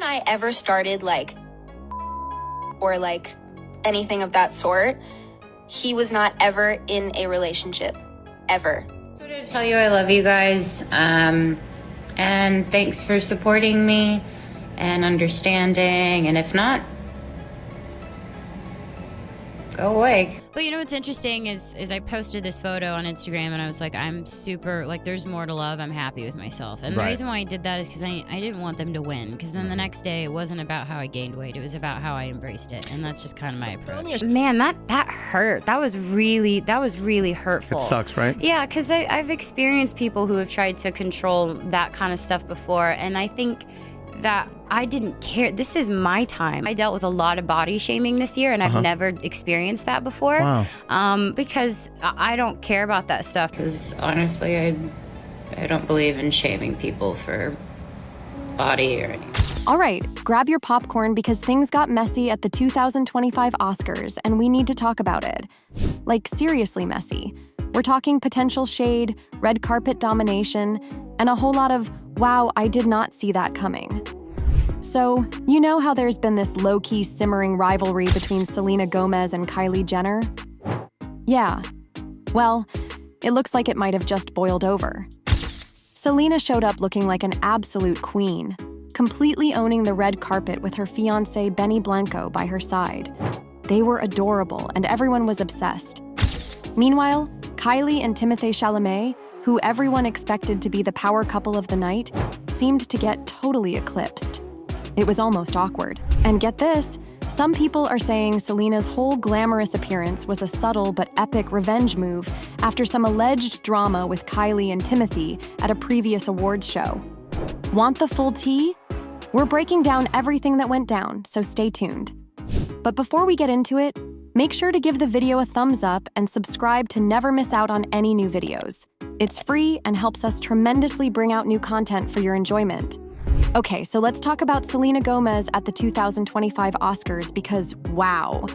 and I ever started like, or like anything of that sort, he was not ever in a relationship, ever. I just wanted to tell you I love you guys, and thanks for supporting me and understanding, and if not, go away. But you know what's interesting is I posted this photo on Instagram and I was like, I'm super, like, there's more to love. I'm happy with myself. And the reason why I did that is because I didn't want them to win. Because then the next day it wasn't about how I gained weight. It was about how I embraced it. And that's just kind of my approach. Man, that hurt. That was really hurtful. It sucks, right? Yeah, because I've experienced people who have tried to control that kind of stuff before. And I think that I didn't care. This is my time. I dealt with a lot of body shaming this year, and I've never experienced that before. Wow. Because I don't care about that stuff. Because honestly, I don't believe in shaming people for body or anything. All right, grab your popcorn because things got messy at the 2025 Oscars, and we need to talk about it. Like, seriously messy. We're talking potential shade, red carpet domination, and a whole lot of, wow, I did not see that coming. So, you know how there's been this low-key simmering rivalry between Selena Gomez and Kylie Jenner? Yeah. Well, it looks like it might have just boiled over. Selena showed up looking like an absolute queen, completely owning the red carpet with her fiancé Benny Blanco by her side. They were adorable, and everyone was obsessed. Meanwhile, Kylie and Timothée Chalamet, who everyone expected to be the power couple of the night, seemed to get totally eclipsed. It was almost awkward. And get this, some people are saying Selena's whole glamorous appearance was a subtle but epic revenge move after some alleged drama with Kylie and Timothée at a previous awards show. Want the full tea? We're breaking down everything that went down, so stay tuned. But before we get into it, make sure to give the video a thumbs up and subscribe to never miss out on any new videos. It's free and helps us tremendously bring out new content for your enjoyment. Okay, so let's talk about Selena Gomez at the 2025 Oscars because, wow.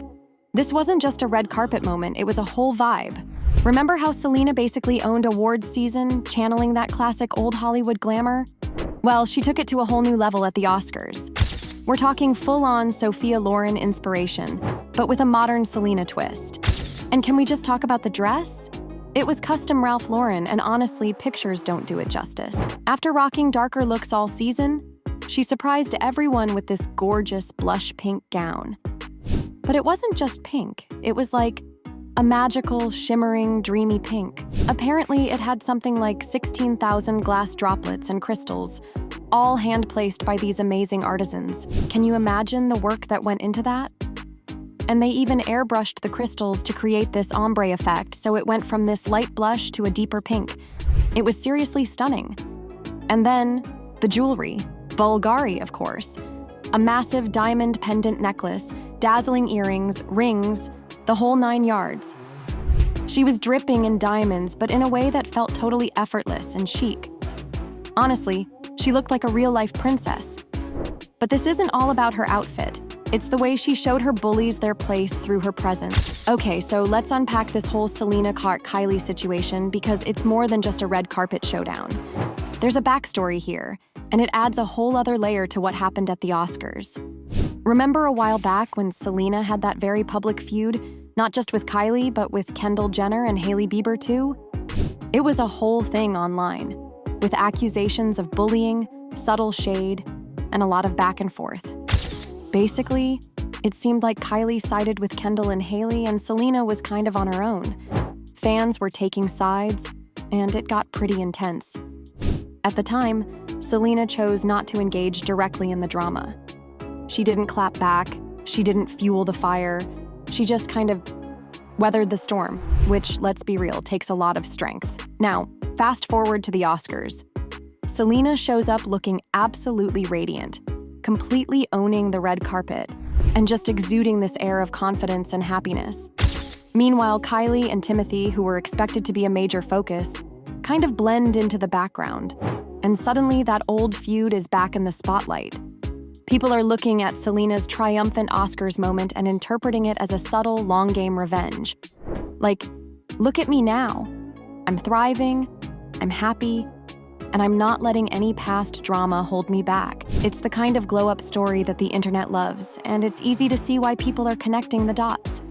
This wasn't just a red carpet moment, it was a whole vibe. Remember how Selena basically owned awards season, channeling that classic old Hollywood glamour? Well, she took it to a whole new level at the Oscars. We're talking full-on Sophia Loren inspiration, but with a modern Selena twist. And can we just talk about the dress? It was custom Ralph Lauren, and honestly, pictures don't do it justice. After rocking darker looks all season, she surprised everyone with this gorgeous blush pink gown. But it wasn't just pink. It was like a magical, shimmering, dreamy pink. Apparently, it had something like 16,000 glass droplets and crystals, all hand-placed by these amazing artisans. Can you imagine the work that went into that? And they even airbrushed the crystals to create this ombre effect, so it went from this light blush to a deeper pink. It was seriously stunning. And then, the jewelry. Bulgari, of course. A massive diamond pendant necklace, dazzling earrings, rings, the whole 9 yards. She was dripping in diamonds, but in a way that felt totally effortless and chic. Honestly, she looked like a real-life princess. But this isn't all about her outfit. It's the way she showed her bullies their place through her presence. Okay, so let's unpack this whole Selena-Kylie situation because it's more than just a red carpet showdown. There's a backstory here, and it adds a whole other layer to what happened at the Oscars. Remember a while back when Selena had that very public feud, not just with Kylie, but with Kendall Jenner and Hailey Bieber too? It was a whole thing online, with accusations of bullying, subtle shade, and a lot of back and forth. Basically, it seemed like Kylie sided with Kendall and Hailey, and Selena was kind of on her own. Fans were taking sides, and it got pretty intense. At the time, Selena chose not to engage directly in the drama. She didn't clap back, she didn't fuel the fire, she just kind of weathered the storm, which, let's be real, takes a lot of strength. Now, fast forward to the Oscars. Selena shows up looking absolutely radiant, completely owning the red carpet, and just exuding this air of confidence and happiness. Meanwhile, Kylie and Timothée, who were expected to be a major focus, kind of blend into the background, and suddenly that old feud is back in the spotlight. People are looking at Selena's triumphant Oscars moment and interpreting it as a subtle, long-game revenge. Like, look at me now. I'm thriving, I'm happy, and I'm not letting any past drama hold me back. It's the kind of glow-up story that the internet loves, and it's easy to see why people are connecting the dots.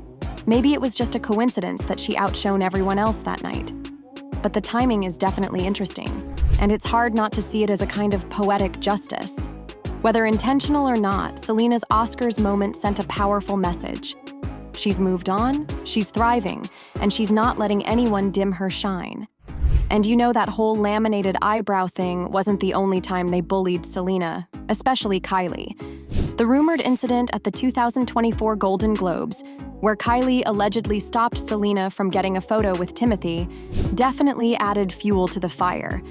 Maybe it was just a coincidence that she outshone everyone else that night. But the timing is definitely interesting, and it's hard not to see it as a kind of poetic justice. Whether intentional or not, Selena's Oscars moment sent a powerful message. She's moved on, she's thriving, and she's not letting anyone dim her shine. And you know that whole laminated eyebrow thing wasn't the only time they bullied Selena, especially Kylie. The rumored incident at the 2024 Golden Globes, where Kylie allegedly stopped Selena from getting a photo with Timothée, definitely added fuel to the fire.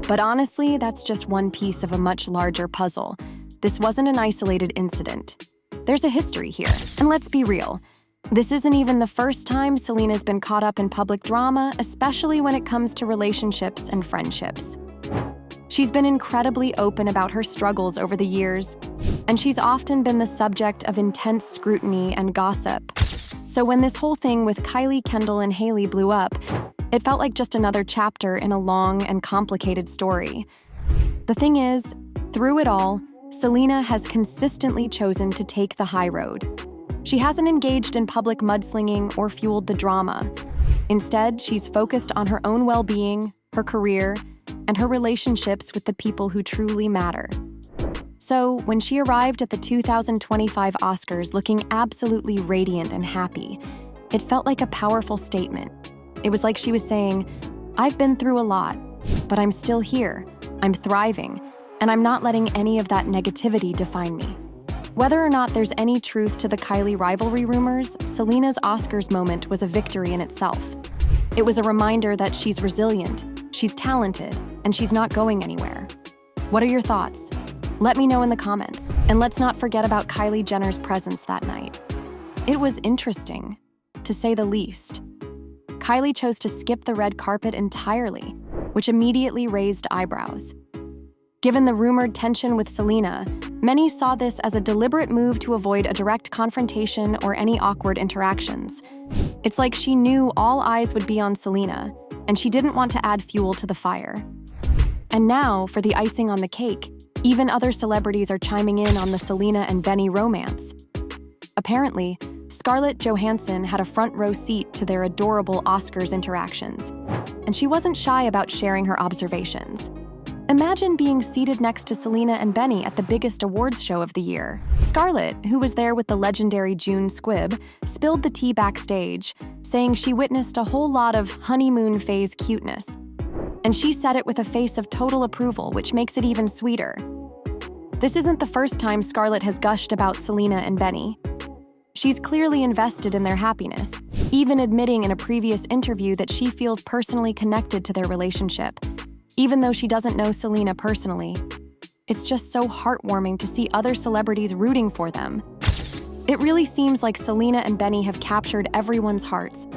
But honestly, that's just one piece of a much larger puzzle. This wasn't an isolated incident. There's a history here, and let's be real. This isn't even the first time Selena's been caught up in public drama, especially when it comes to relationships and friendships. She's been incredibly open about her struggles over the years, and she's often been the subject of intense scrutiny and gossip. So when this whole thing with Kylie, Kendall, and Hailey blew up, it felt like just another chapter in a long and complicated story. The thing is, through it all, Selena has consistently chosen to take the high road. She hasn't engaged in public mudslinging or fueled the drama. Instead, she's focused on her own well-being, her career, and her relationships with the people who truly matter. So, when she arrived at the 2025 Oscars looking absolutely radiant and happy, it felt like a powerful statement. It was like she was saying, "I've been through a lot, but I'm still here, I'm thriving, and I'm not letting any of that negativity define me." Whether or not there's any truth to the Kylie rivalry rumors, Selena's Oscars moment was a victory in itself. It was a reminder that she's resilient, she's talented, and she's not going anywhere. What are your thoughts? Let me know in the comments. And let's not forget about Kylie Jenner's presence that night. It was interesting, to say the least. Kylie chose to skip the red carpet entirely, which immediately raised eyebrows. Given the rumored tension with Selena, many saw this as a deliberate move to avoid a direct confrontation or any awkward interactions. It's like she knew all eyes would be on Selena, and she didn't want to add fuel to the fire. And now, for the icing on the cake, even other celebrities are chiming in on the Selena and Benny romance. Apparently, Scarlett Johansson had a front row seat to their adorable Oscars interactions, and she wasn't shy about sharing her observations. Imagine being seated next to Selena and Benny at the biggest awards show of the year. Scarlett, who was there with the legendary June Squibb, spilled the tea backstage, saying she witnessed a whole lot of honeymoon phase cuteness. And she said it with a face of total approval, which makes it even sweeter. This isn't the first time Scarlett has gushed about Selena and Benny. She's clearly invested in their happiness, even admitting in a previous interview that she feels personally connected to their relationship, even though she doesn't know Selena personally. It's just so heartwarming to see other celebrities rooting for them. It really seems like Selena and Benny have captured everyone's hearts,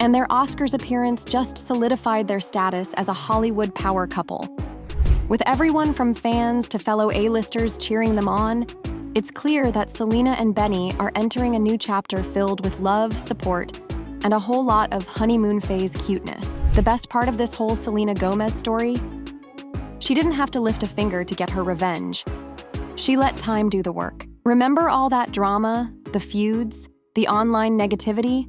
and their Oscars appearance just solidified their status as a Hollywood power couple. With everyone from fans to fellow A-listers cheering them on, it's clear that Selena and Benny are entering a new chapter filled with love, support, and a whole lot of honeymoon phase cuteness. The best part of this whole Selena Gomez story? She didn't have to lift a finger to get her revenge. She let time do the work. Remember all that drama, the feuds, the online negativity?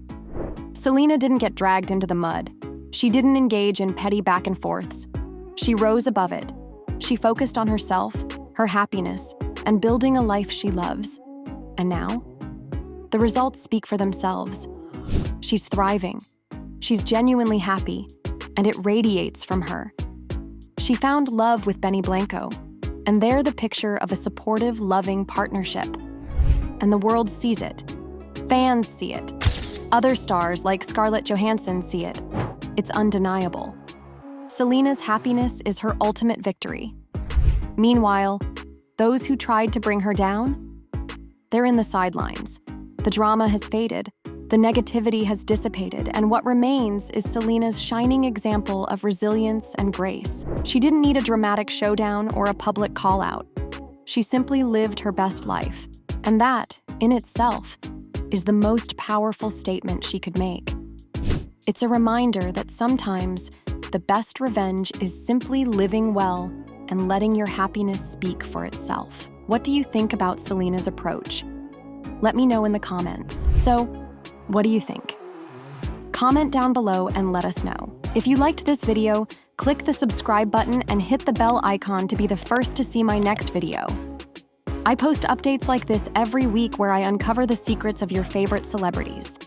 Selena didn't get dragged into the mud. She didn't engage in petty back and forths. She rose above it. She focused on herself, her happiness, and building a life she loves. And now, the results speak for themselves. She's thriving. She's genuinely happy, and it radiates from her. She found love with Benny Blanco, and they're the picture of a supportive, loving partnership. And the world sees it. Fans see it. Other stars like Scarlett Johansson see it. It's undeniable. Selena's happiness is her ultimate victory. Meanwhile, those who tried to bring her down, they're in the sidelines. The drama has faded. The negativity has dissipated, and what remains is Selena's shining example of resilience and grace. She didn't need a dramatic showdown or a public call-out. She simply lived her best life, and that, in itself, is the most powerful statement she could make. It's a reminder that sometimes the best revenge is simply living well and letting your happiness speak for itself. What do you think about Selena's approach? Let me know in the comments. So, what do you think? Comment down below and let us know. If you liked this video, click the subscribe button and hit the bell icon to be the first to see my next video. I post updates like this every week where I uncover the secrets of your favorite celebrities.